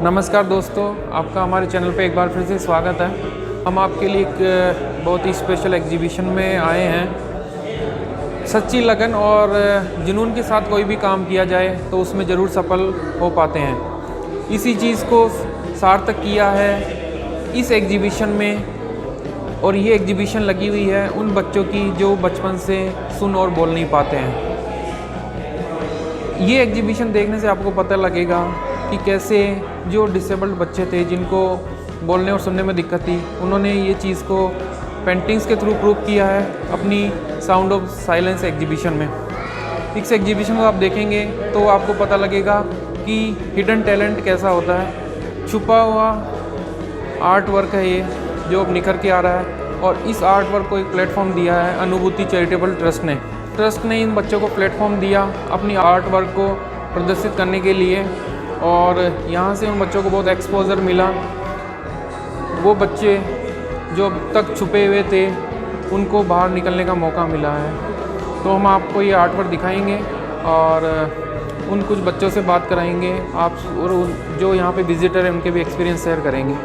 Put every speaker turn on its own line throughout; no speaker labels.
नमस्कार दोस्तों, आपका हमारे चैनल पे एक बार फिर से स्वागत है। हम आपके लिए एक बहुत ही स्पेशल एग्जीबिशन में आए हैं। सच्ची लगन और जुनून के साथ कोई भी काम किया जाए तो उसमें ज़रूर सफल हो पाते हैं। इसी चीज़ को सार्थक किया है इस एग्जीबिशन में, और ये एग्जीबिशन लगी हुई है उन बच्चों की जो बचपन से सुन और बोल नहीं पाते हैं। ये एग्जीबिशन देखने से आपको पता लगेगा कि कैसे जो डिसेबल्ड बच्चे थे जिनको बोलने और सुनने में दिक्कत थी, उन्होंने ये चीज़ को पेंटिंग्स के थ्रू प्रूव किया है अपनी साउंड ऑफ साइलेंस एग्जीबिशन में। इस एग्जीबिशन को आप देखेंगे तो आपको पता लगेगा कि हिडन टैलेंट कैसा होता है। छुपा हुआ आर्ट वर्क है ये जो अब निखर के आ रहा है, और इस आर्ट वर्क को एक प्लेटफॉर्म दिया है अनुभूति चैरिटेबल ट्रस्ट ने इन बच्चों को प्लेटफॉर्म दिया अपनी आर्ट वर्क को प्रदर्शित करने के लिए, और यहाँ से उन बच्चों को बहुत एक्सपोजर मिला। वो बच्चे जो अब तक छुपे हुए थे उनको बाहर निकलने का मौका मिला है। तो हम आपको ये आर्ट वर्क दिखाएंगे और उन कुछ बच्चों से बात कराएंगे आप, और जो यहाँ पे विजिटर हैं उनके भी एक्सपीरियंस शेयर करेंगे।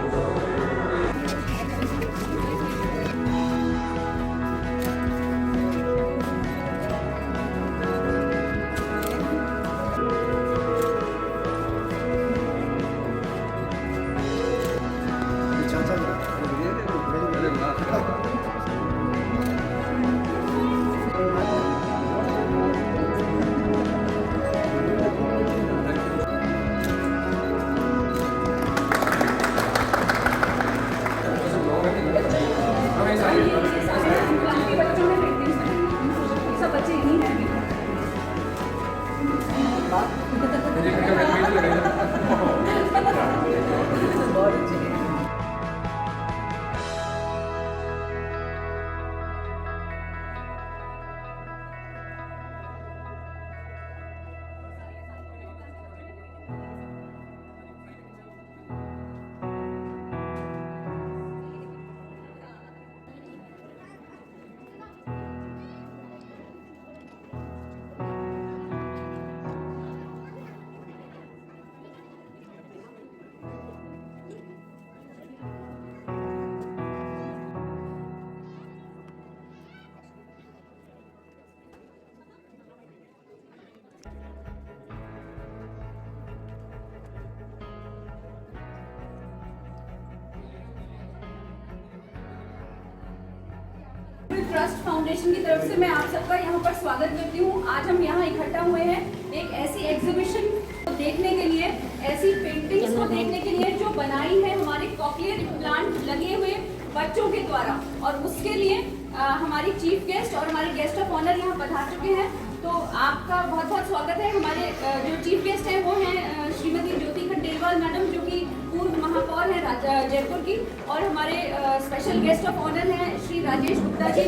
ट्रस्ट फाउंडेशन की तरफ से मैं आप सबका यहाँ पर स्वागत करती हूँ। आज हम यहाँ इकट्ठा हुए हैं एक ऐसी एग्जीबिशन को देखने के लिए, ऐसी पेंटिंग्स को देखने के लिए जो बनाई है हमारे कॉकलियर इम्प्लांट लगे हुए बच्चों के द्वारा, और उसके लिए हमारी चीफ गेस्ट और हमारे गेस्ट ऑफ ऑनर यहाँ पधार चुके हैं। तो आपका बहुत बहुत स्वागत है। हमारे जो चीफ गेस्ट हैं वो हैं श्रीमती ज्योति खंडेलवाल मैडम, जो कि पूर्व महापौर हैं जयपुर की, और हमारे स्पेशल गेस्ट ऑफ ऑनर हैं श्री राजेश गुप्ता जी,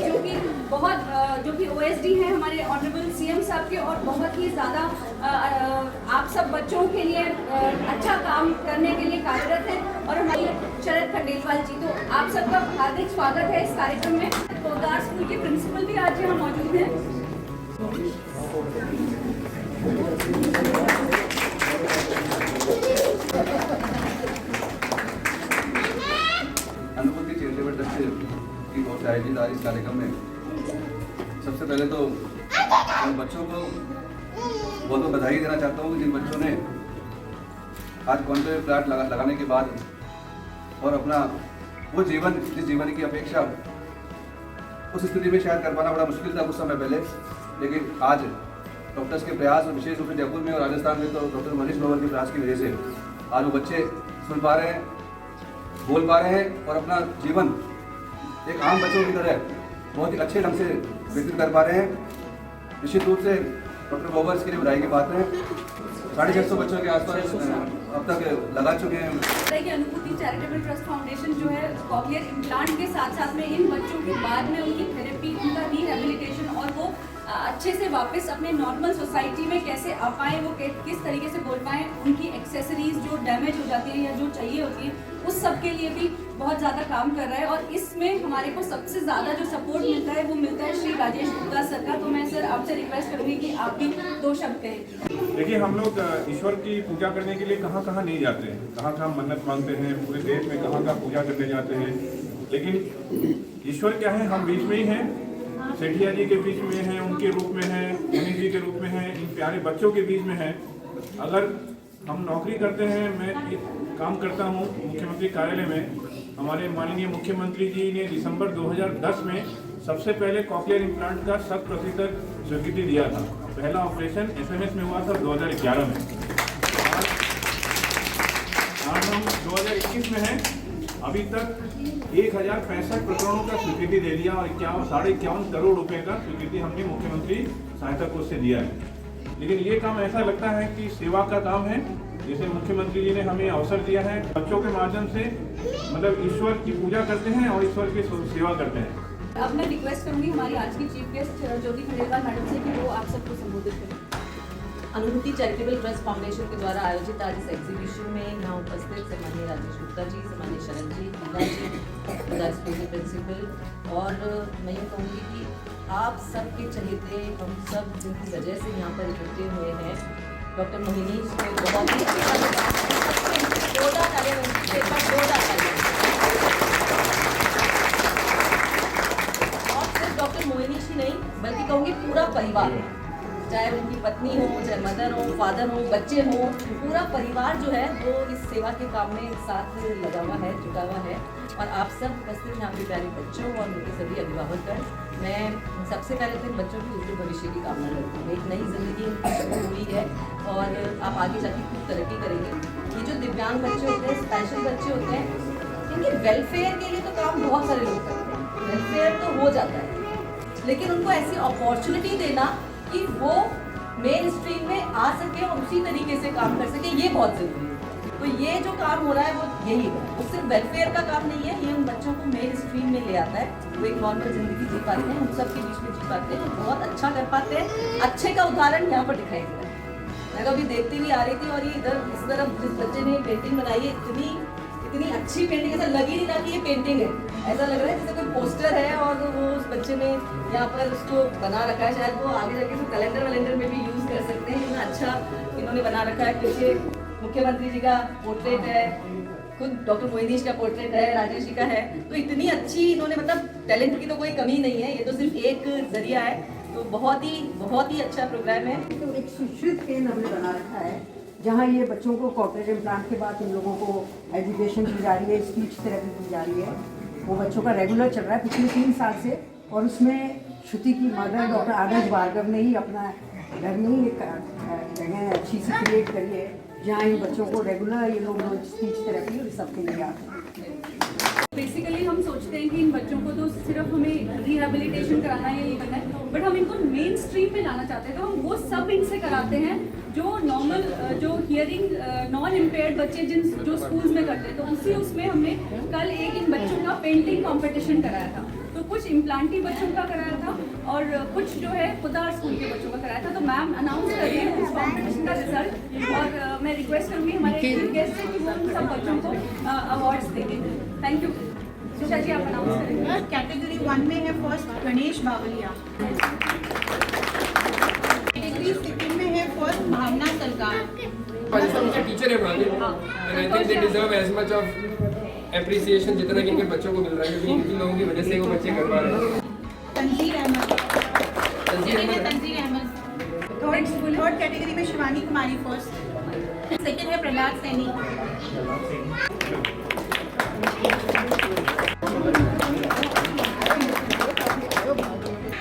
जो कि OSD हैं हमारे ऑनरेबल CM साहब के, और बहुत ही ज़्यादा आप सब बच्चों के लिए अच्छा काम करने के लिए कार्यरत हैं, और हमारे शरद खंडेलवाल जी। तो आप सबका हार्दिक स्वागत है इस कार्यक्रम में। पोदार स्कूल के प्रिंसिपल भी आज यहाँ मौजूद हैं।
अनुभूति चैरिटेबल ट्रस्ट की बहुत आयोजित आज इस कार्यक्रम में सबसे पहले तो बच्चों को बहुत बधाई देना चाहता हूँ, जिन बच्चों ने आज कॉन्क्लेव प्लांट लगाने के बाद और अपना वो जीवन जिस जीवन की अपेक्षा उस स्थिति में शायद कर पाना बड़ा मुश्किल था कुछ समय पहले, लेकिन आज डॉक्टर्स के प्रयास और विशेष रूप से जयपुर में और राजस्थान में तो डॉक्टर मनीष ग्रोवर के प्रयास की वजह से आज वो बच्चे सुन पा रहे हैं, बोल पा रहे हैं, और अपना जीवन एक आम बच्चों की तरह बहुत ही अच्छे ढंग से व्यतीत कर पा रहे हैं। निश्चित रूप से डॉक्टर ग्रोवर इसके लिए बधाई की बात है। 650 बच्चों के आसपास अब तक लगा चुके हैं।
अनुभूति चैरिटेबल ट्रस्ट फाउंडेशन जो है कॉकलियर इम्प्लांट के साथ साथ में इन बच्चों के बाद में उनकी थेरेपी, उनका रिहेबिलिटेशन और वो अच्छे से वापस अपने नॉर्मल सोसाइटी में कैसे आ पाए, वो किस तरीके से बोल पाए, उनकी एक्सेसरीज जो डैमेज हो जाती है या जो चाहिए होती है उस सब के लिए भी बहुत ज़्यादा काम कर रहा है। और इसमें हमारे को सबसे ज़्यादा जो सपोर्ट मिलता है वो मिलता है श्री राजेश गुप्ता सर का। तो मैं सर आपसे रिक्वेस्ट करूँगी कि आप भी 2 शब्द कहें।
देखिए, हम लोग ईश्वर की पूजा करने के लिए कहाँ कहाँ नहीं जाते हैं, कहाँ कहाँ मन्नत मांगते हैं, पूरे देश में कहाँ कहाँ पूजा करने जाते हैं, लेकिन ईश्वर क्या है, हम बीच में ही हैं। सेठिया जी के बीच में हैं, उनके रूप में हैं, मुनि जी के रूप में हैं, इन प्यारे बच्चों के बीच में हैं। अगर हम नौकरी करते हैं, मैं एक काम करता हूँ मुख्यमंत्री कार्यालय में। हमारे माननीय मुख्यमंत्री जी ने दिसंबर 2010 में सबसे पहले कॉकलियर इम्प्लांट का 100% स्वीकृति दिया था। पहला ऑपरेशन SMS में हुआ था 2011 में। आज हम 2021 में हैं, अभी तक 1065 प्रकरणों का स्वीकृति दे दिया और 51 करोड़ रुपए का स्वीकृति हमने मुख्यमंत्री सहायता कोष से दिया है। लेकिन ये काम ऐसा लगता है कि सेवा का काम है। जैसे मुख्यमंत्री जी ने हमें अवसर दिया है, बच्चों के माध्यम से मतलब ईश्वर की पूजा करते हैं और ईश्वर की सेवा करते हैं।
अब मैं रिक्वेस्ट करूंगी हमारी आज की chief guest Jyoti Khandelwal madam से कि वो आप सबको संबोधित करें।
अनुभूति चैरिटेबल ट्रस्ट फाउंडेशन के द्वारा आयोजित आज इस एग्जीबिशन में यहाँ उपस्थित सम्माननीय राजेश गुप्ता जी, सम्माननीय शरण जी, मीना जी, स्कूल प्रिंसिपल, और मैं ये कहूँगी कि आप सबके चहेते हम सब जिनकी वजह से यहाँ पर इकट्ठे हुए हैं, डॉक्टर मोहिनी ने बहुत ही और सिर्फ डॉक्टर मोहिनी जी नहीं बल्कि कहूँगी पूरा परिवार, चाहे उनकी पत्नी हो, चाहे मदर हो, फादर हो, बच्चे हो, पूरा परिवार जो है वो इस सेवा के काम में साथ लगा हुआ है, जुटा हुआ है। और आप सब उपस्थित यहाँ पे प्यारे बच्चों और उनके सभी अभिभावक, मैं सबसे पहले तो इन बच्चों की उज्जवल भविष्य की कामना करती हूँ। एक नई जिंदगी इनकी शुरू हुई है और आप आगे जाके खूब तरक्की करेंगे। ये जो दिव्यांग बच्चे होते हैं, स्पेशल बच्चे होते हैं, इनके वेलफेयर के लिए तो काम बहुत सारे लोग करते हैं, वेलफेयर तो हो जाता है, लेकिन उनको ऐसी अपॉर्चुनिटी देना कि वो मेन स्ट्रीम में आ सके और उसी तरीके से काम कर सके, ये बहुत जरूरी है। तो ये जो काम हो रहा है वो यही है, वो सिर्फ वेलफेयर का काम नहीं है, ये उन बच्चों को मेन स्ट्रीम में ले आता है, वो एक नॉर्मल जिंदगी जी पाते हैं, उन सब के बीच में जी पाते हैं, बहुत अच्छा कर पाते हैं। अच्छे का उदाहरण यहाँ पर दिखाई दे रहा है। मैं कभी देखती हुई आ रही थी और ये इधर इस तरफ जिस बच्चे ने पेंटिंग बनाई है, इतनी अच्छी पेंटिंग, ऐसा लग ही नहीं रहा कि ये पेंटिंग है, ऐसा लग रहा है जैसे कोई पोस्टर है और वो उस बच्चे ने यहाँ पर उसको बना रखा है। शायद वो आगे जाके कैलेंडर में भी यूज कर सकते हैं, इतना अच्छा इन्होंने बना रखा है। पीछे मुख्यमंत्री जी का पोर्ट्रेट है, खुद डॉक्टर मोहिनी जी का पोर्ट्रेट है, राजेश जी का है। तो इतनी अच्छी इन्होंने, मतलब टैलेंट की तो कोई कमी नहीं है, ये तो सिर्फ एक जरिया है। तो बहुत ही अच्छा प्रोग्राम है।
तो एक सुश्रुत केंद्र हमने बना रखा है जहाँ ये बच्चों को कॉर्पोरेट इम्प्लांट के बाद इन लोगों को एजुकेशन दी जा रही है, स्पीच थेरेपी दी जा रही है। वो बच्चों का रेगुलर चल रहा है पिछले 3 साल से। और उसमें श्रुति की मदर डॉक्टर आदर्श भार्गव ने ही अपना घर में ही एक जगह अच्छी सी क्रिएट करी है जहाँ इन बच्चों को रेगुलर ये लोग स्पीच थेरेपी और सब के लिए आते हैं।
बेसिकली हम सोचते हैं कि इन बच्चों को तो सिर्फ हमें रिहेबिलिटेशन कराना है, ये करना है, बट हम इनको मेन स्ट्रीम में लाना चाहते हैं। तो हम वो सब इनसे कराते हैं जो नॉर्मल, जो हियरिंग नॉन इम्पेयर्ड बच्चे जो स्कूल्स में करते हैं। तो उसमें हमने कल एक इन बच्चों का पेंटिंग कंपटीशन कराया था। तो कुछ इम्प्लांटी बच्चों का कराया था और कुछ जो है खुदार स्कूल के बच्चों का कराया था। तो मैम अनाउंस कर रही है उस कॉम्पिटिशन का रिजल्ट, और मैं रिक्वेस्ट करूँगी हमारे गेस्ट से कि वो उन सब बच्चों को अवार्ड्स देंगे। Thank you. सुषा जी, आप अनाउंस करेंगे।
कैटेगरी 1 में है फर्स्ट गणेश बावलिया, कैटेगरी 2 में है फर्स्ट भावना सरकार।
उनके टीचर है वहाँ के, and I think they deserve as much of appreciation जितना कि इनके बच्चों को मिल रहा है, क्योंकि इनकी लोगों की वजह से वो बच्चे कर पा रहे हैं।
तंजीर अहमद,
तंजीर अहमद,
तंजीर अहमद। थर्ड कैटेगरी में शिवानी कुमारी फर्स्ट। सेकंड है प्रहलाद सैनी।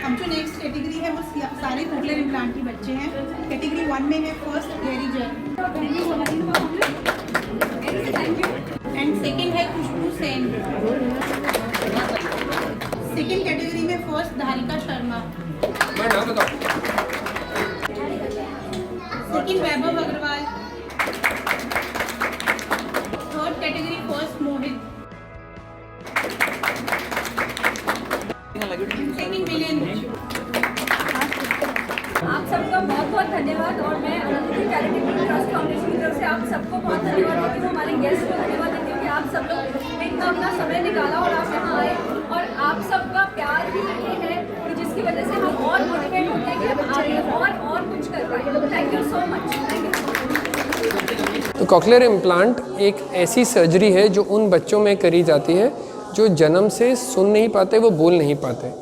हम जो नेक्स्ट कैटेगरी है वो सारे कोकलियर इम्प्लांट के बच्चे हैं। कैटेगरी 1 में है first Gary Jain and second है खुशबू सेन। सेकंड कैटेगरी में फर्स्ट धारिका शर्मा।
मैं नाम बताओ।
Second Vaibhav Agarwal. Third category first Mohit. Second मिलियन।
धन्यवाद। और मैं अनंती चैरिटेबल ट्रस्ट फाउंडेशन की तरफ से आप सबको बहुत धन्यवाद देती हूँ, हमारे गेस्ट को धन्यवाद देती हूँ कि आप सब लोग इतना अपना समय निकाला और आप यहाँ आए, और आप सबका प्यार भी ये है कि जिसकी वजह से हम और मोटिवेट होते हैं कि हम आगे और कुछ कर पाए। Thank you so much. Thank you.
तो कॉकलियर इम्प्लांट एक ऐसी सर्जरी है जो उन बच्चों में करी जाती है जो जन्म से सुन नहीं पाते, वो बोल नहीं पाते।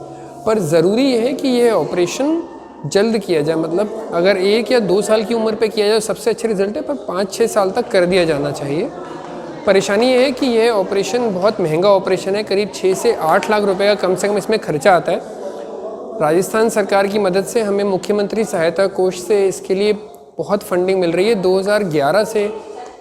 पर ज़रूरी ये है कि यह ऑपरेशन जल्द किया जाए, मतलब अगर 1 या 2 साल की उम्र पे किया जाए सबसे अच्छे रिजल्ट है, पर 5-6 साल तक कर दिया जाना चाहिए। परेशानी ये है कि यह ऑपरेशन बहुत महंगा ऑपरेशन है, करीब 6 से 8 लाख रुपए का कम से कम इसमें खर्चा आता है। राजस्थान सरकार की मदद से हमें मुख्यमंत्री सहायता कोष से इसके लिए बहुत फंडिंग मिल रही है। 2011 से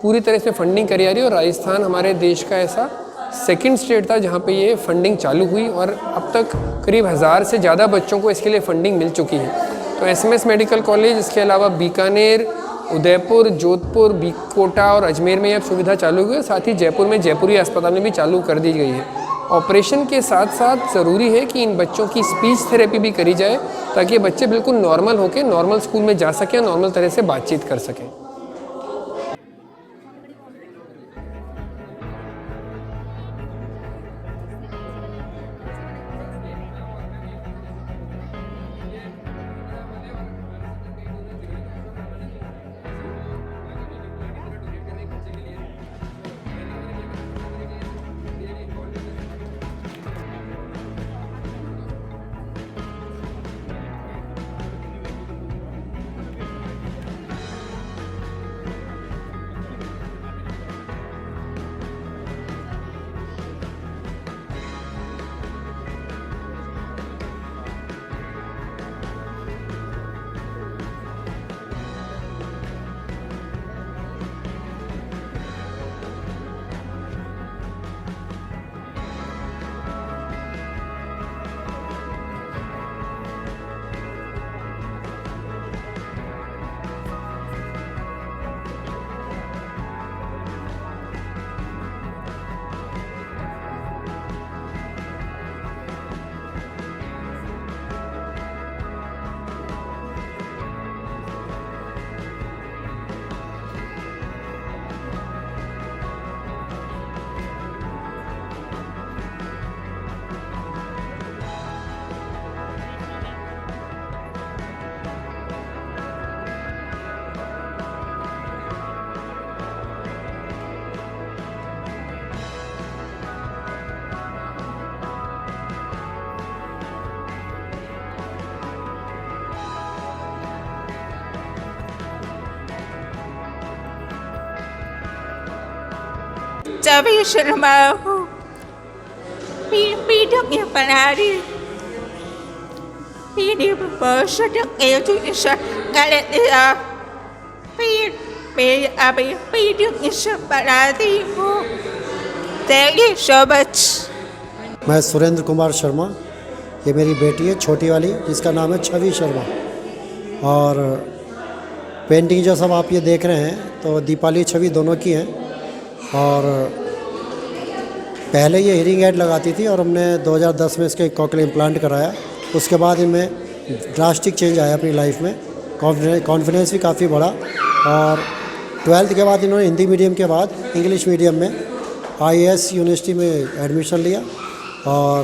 पूरी तरह से फंडिंग करी जा रही है, और राजस्थान हमारे देश का ऐसा सेकंड स्टेट था जहाँ पे ये फंडिंग चालू हुई, और अब तक करीब 1000 से ज़्यादा बच्चों को इसके लिए फंडिंग मिल चुकी है। तो SMS मेडिकल कॉलेज, इसके अलावा बीकानेर, उदयपुर, जोधपुर, कोटा और अजमेर में अब सुविधा चालू हुई है। साथ ही जयपुर में जयपुरी अस्पताल में भी चालू कर दी गई है। ऑपरेशन के साथ साथ ज़रूरी है कि इन बच्चों की स्पीच थेरेपी भी करी जाए, ताकि ये बच्चे बिल्कुल नॉर्मल होकर नॉर्मल स्कूल में जा सकें, नॉर्मल तरह से बातचीत कर सकें।
Tapi selama bidangnya penari ini bersedek itu sekalian bidangnya seperti itu तेरी शोबच।
मैं सुरेंद्र कुमार शर्मा, ये मेरी बेटी है छोटी वाली, जिसका नाम है छवि शर्मा। और पेंटिंग जो सब आप ये देख रहे हैं तो दीपाली छवि दोनों की हैं। और पहले ये हीरिंग एड लगाती थी और हमने 2010 में इसके कॉकलियर इम्प्लांट कराया। उसके बाद इनमें ड्रास्टिक चेंज आया अपनी लाइफ में, कॉन्फिडेंस भी काफ़ी बढ़ा। और 12th के बाद इन्होंने हिंदी मीडियम के बाद इंग्लिश मीडियम में IAS यूनिवर्सिटी में एडमिशन लिया और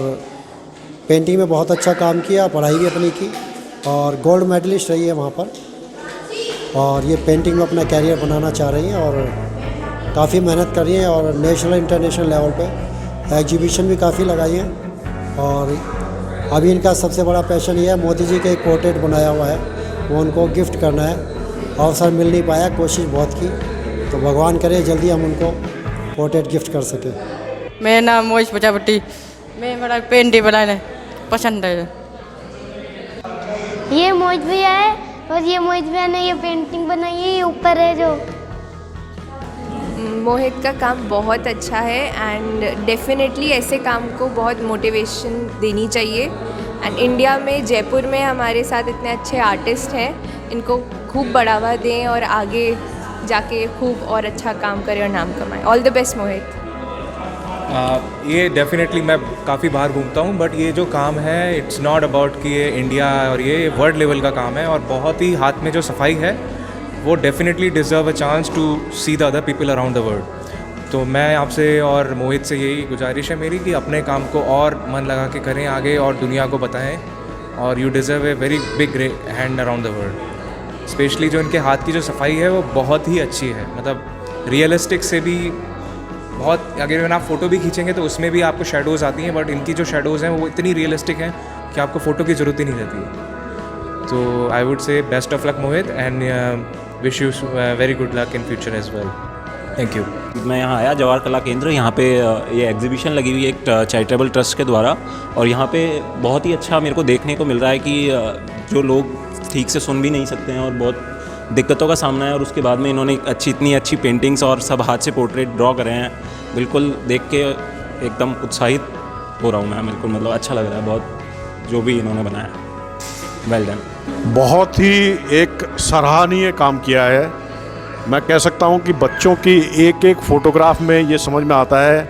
पेंटिंग में बहुत अच्छा काम किया, पढ़ाई भी अपनी की और गोल्ड मेडलिस्ट रही है वहाँ पर। और ये पेंटिंग में अपना कैरियर बनाना चाह रही हैं और काफ़ी मेहनत कर रही हैं और नेशनल इंटरनेशनल लेवल पे एग्जीबिशन भी काफ़ी लगाई हैं। और अभी इनका सबसे बड़ा पैशन ये है, मोदी जी का एक पोर्ट्रेट बनाया हुआ है, वो उनको गिफ्ट करना है। अवसर मिल नहीं पाया, कोशिश बहुत की, तो भगवान करे जल्दी हम उनको पोर्ट्रेट गिफ्ट कर सकें।
मेरा नाम मोहित प्रजापति, मैं बड़ा पेंटिंग बनाना पसंद है।
ये मोहित भैया है और ये मोहित भैया ने ये पेंटिंग बनाई है, ये ऊपर है जो।
मोहित का काम बहुत अच्छा है एंड डेफिनेटली ऐसे काम को बहुत मोटिवेशन देनी चाहिए। एंड इंडिया में जयपुर में हमारे साथ इतने अच्छे आर्टिस्ट हैं, इनको खूब बढ़ावा दें और आगे जाके खूब और अच्छा काम करें और नाम कमाएं। ऑल द बेस्ट मोहित।
ये डेफिनेटली मैं काफ़ी बाहर घूमता हूँ, बट ये जो काम है इट्स नॉट अबाउट कि ये इंडिया और ये वर्ल्ड लेवल का काम है, और बहुत ही हाथ में जो सफाई है वो definitely deserve a chance to see the other people around the world. तो मैं आपसे और मोहित से यही गुजारिश है मेरी कि अपने काम को और मन लगा के करें आगे और दुनिया को बताएं, और you deserve a very big hand around the world. Specially जो इनके हाथ की जो सफाई है वो बहुत ही अच्छी है, मतलब रियलिस्टिक से भी बहुत। अगर आप फ़ोटो भी खींचेंगे तो उसमें भी आपको शेडोज़ आती हैं, बट इनकी जो शेडोज़ हैं वो इतनी रियलिस्टिक हैं कि आपको फ़ोटो की ज़रूरत ही नहीं रहती। तो I would say best of luck Mohit, and wish you very good luck in future as well. Thank you.
मैं यहाँ आया जवाहर कला केंद्र, यहाँ पे ये एग्जीबिशन लगी हुई है एक चैरिटेबल ट्रस्ट के द्वारा, और यहाँ पे बहुत ही अच्छा मेरे को देखने को मिल रहा है कि जो लोग ठीक से सुन भी नहीं सकते हैं और बहुत दिक्कतों का सामना है, और उसके बाद में इन्होंने इतनी अच्छी पेंटिंग्स और सब हाथ से पोर्ट्रेट ड्रॉ करे हैं। बिल्कुल देख के एकदम उत्साहित हो रहा हूँ मैं, बिल्कुल मतलब अच्छा लग रहा है बहुत जो भी इन्होंने बनाया। Well done.
बहुत ही एक सराहनीय काम किया है। मैं कह सकता हूँ कि बच्चों की एक एक फ़ोटोग्राफ में ये समझ में आता है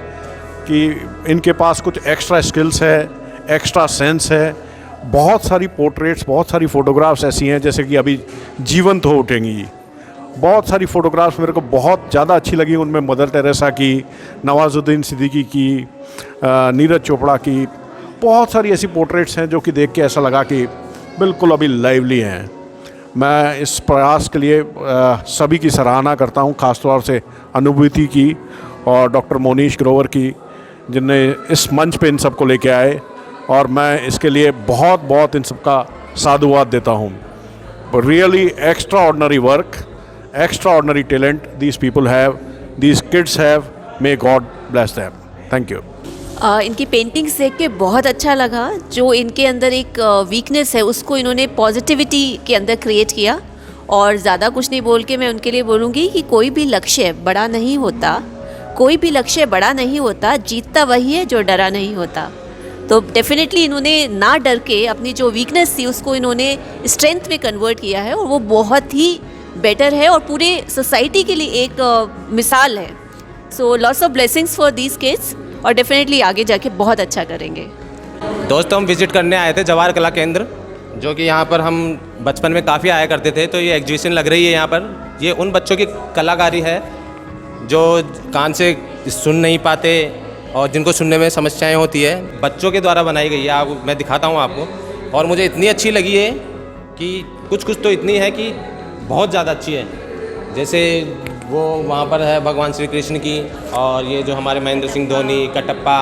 कि इनके पास कुछ एक्स्ट्रा स्किल्स है, एक्स्ट्रा सेंस है। बहुत सारी पोर्ट्रेट्स, बहुत सारी फ़ोटोग्राफ्स ऐसी हैं जैसे कि अभी जीवंत हो उठेंगी। बहुत सारी फ़ोटोग्राफ्स मेरे को बहुत ज़्यादा अच्छी लगी, उनमें मदर टेरेसा की, नवाजुद्दीन सिद्दीकी की, नीरज चोपड़ा की, बहुत सारी ऐसी पोर्ट्रेट्स हैं जो कि देख के ऐसा लगा कि बिल्कुल अभी लाइवली हैं। मैं इस प्रयास के लिए सभी की सराहना करता हूं, ख़ासतौर से अनुभूति की और डॉक्टर मोनीश ग्रोवर की, जिनने इस मंच पे इन सबको लेके आए, और मैं इसके लिए बहुत बहुत इन सबका साधुवाद देता हूं। Really extra ordinary work, extra ordinary talent these people have, these kids have, may God bless them. Thank you.
इनकी पेंटिंग्स देख के बहुत अच्छा लगा। जो इनके अंदर एक वीकनेस है उसको इन्होंने पॉजिटिविटी के अंदर क्रिएट किया, और ज़्यादा कुछ नहीं बोल के मैं उनके लिए बोलूँगी कि कोई भी लक्ष्य बड़ा नहीं होता, कोई भी लक्ष्य बड़ा नहीं होता, जीतता वही है जो डरा नहीं होता। तो डेफिनेटली इन्होंने ना डर के अपनी जो वीकनेस थी उसको इन्होंने स्ट्रेंथ में कन्वर्ट किया है, और वो बहुत ही बेटर है और पूरे सोसाइटी के लिए एक मिसाल है। So lots of blessings for these kids, और डेफिनेटली आगे जाके बहुत अच्छा करेंगे।
दोस्तों, हम विज़िट करने आए थे जवाहर कला केंद्र, जो कि यहाँ पर हम बचपन में काफ़ी आया करते थे। तो ये एग्जीबिशन लग रही है यहाँ पर। ये उन बच्चों की कलाकारी है जो कान से सुन नहीं पाते और जिनको सुनने में समस्याएं होती है, बच्चों के द्वारा बनाई गई है। मैं दिखाता हूँ आपको, और मुझे इतनी अच्छी लगी है कि कुछ तो इतनी है कि बहुत ज़्यादा अच्छी है। जैसे वो वहाँ पर है भगवान श्री कृष्ण की, और ये जो हमारे महेंद्र सिंह धोनी, कटप्पा,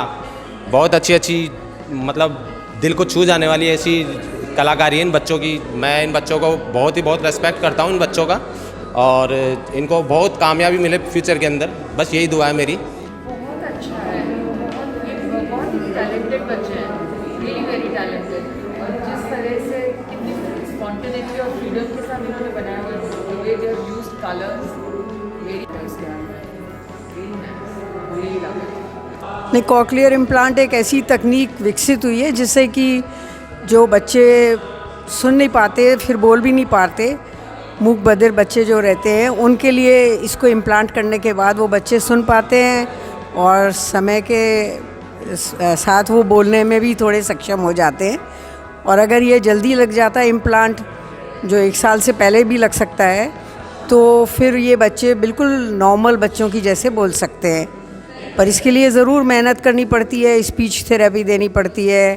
बहुत अच्छी मतलब दिल को छू जाने वाली ऐसी कलाकारी है इन बच्चों की। मैं इन बच्चों को बहुत रेस्पेक्ट करता हूँ इन बच्चों का, और इनको बहुत कामयाबी मिले फ्यूचर के अंदर, बस यही दुआ है मेरी।
बहुत अच्छा है, बहुत ही टैलेंटेड बच्चे हैं, रियली वेरी टैलेंटेड। और जिस तरह से कितनी स्पॉन्टेनिटी और फ्रीडम के साथ इन्होंने बनाया हुआ है, the way they have used colours, very nice, very nice, really love it.
नहीं, कॉकलियर इम्प्लांट एक ऐसी तकनीक विकसित हुई है जिससे कि जो बच्चे सुन नहीं पाते, फिर बोल भी नहीं पाते, मूक बधिर बच्चे जो रहते हैं, उनके लिए इसको इम्प्लांट करने के बाद वो बच्चे सुन पाते हैं, और समय के साथ वो बोलने में भी थोड़े सक्षम हो जाते हैं। और अगर ये जल्दी लग जाता है इम्प्लांट, जो 1 साल से पहले भी लग सकता है, तो फिर ये बच्चे बिल्कुल नॉर्मल बच्चों की जैसे बोल सकते हैं। पर इसके लिए ज़रूर मेहनत करनी पड़ती है, स्पीच थेरेपी देनी पड़ती है,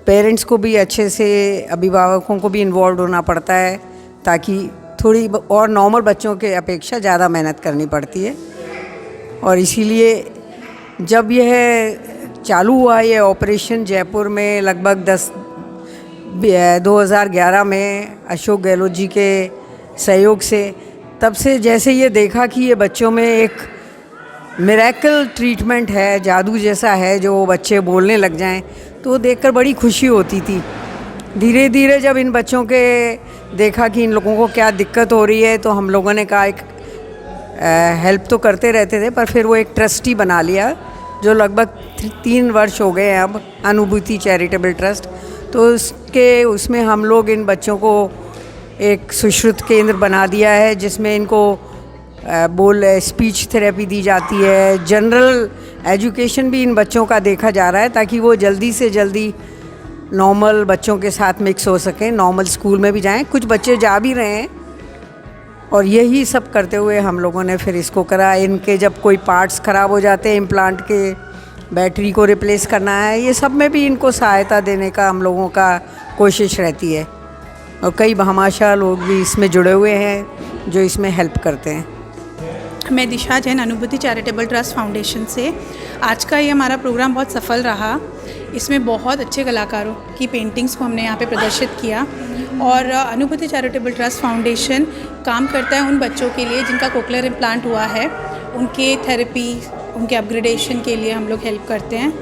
पेरेंट्स को भी अच्छे से, अभिभावकों को भी इन्वॉल्व होना पड़ता है, ताकि थोड़ी और नॉर्मल बच्चों के अपेक्षा ज़्यादा मेहनत करनी पड़ती है। और इसीलिए जब यह चालू हुआ ये ऑपरेशन जयपुर में लगभग 2011 में अशोक गहलोत जी के सहयोग से, तब से जैसे ये देखा कि ये बच्चों में एक मिरेकल ट्रीटमेंट है, जादू जैसा है, जो बच्चे बोलने लग जाएं, तो देखकर बड़ी खुशी होती थी। धीरे धीरे जब इन बच्चों के देखा कि इन लोगों को क्या दिक्कत हो रही है, तो हम लोगों ने कहा एक हेल्प तो करते रहते थे, पर फिर वो एक ट्रस्टी बना लिया, जो लगभग 3 वर्ष हो गए हैं अब, अनुभूति चैरिटेबल ट्रस्ट। तो उसमें हम लोग इन बच्चों को एक सुश्रुत केंद्र बना दिया है, जिसमें इनको स्पीच थेरेपी दी जाती है, जनरल एजुकेशन भी इन बच्चों का देखा जा रहा है ताकि वो जल्दी से जल्दी नॉर्मल बच्चों के साथ मिक्स हो सकें, नॉर्मल स्कूल में भी जाएं। कुछ बच्चे जा भी रहे हैं और यही सब करते हुए हम लोगों ने फिर इसको करा। इनके जब कोई पार्ट्स ख़राब हो जाते हैं इम्प्लांट के, बैटरी को रिप्लेस करना है, ये सब में भी इनको सहायता देने का हम लोगों का कोशिश रहती है और कई भामाशाह लोग भी इसमें जुड़े हुए हैं जो इसमें हेल्प करते हैं।
मैं दिशा जैन, अनुभूति चैरिटेबल ट्रस्ट फाउंडेशन से। आज का ये हमारा प्रोग्राम बहुत सफल रहा। इसमें बहुत अच्छे कलाकारों की पेंटिंग्स को हमने यहाँ पे प्रदर्शित किया और अनुभूति चैरिटेबल ट्रस्ट फाउंडेशन काम करता है उन बच्चों के लिए जिनका कोक्लियर इम्प्लांट हुआ है, उनके थेरेपी, उनके अपग्रेडेशन के लिए हम लोग हेल्प करते हैं।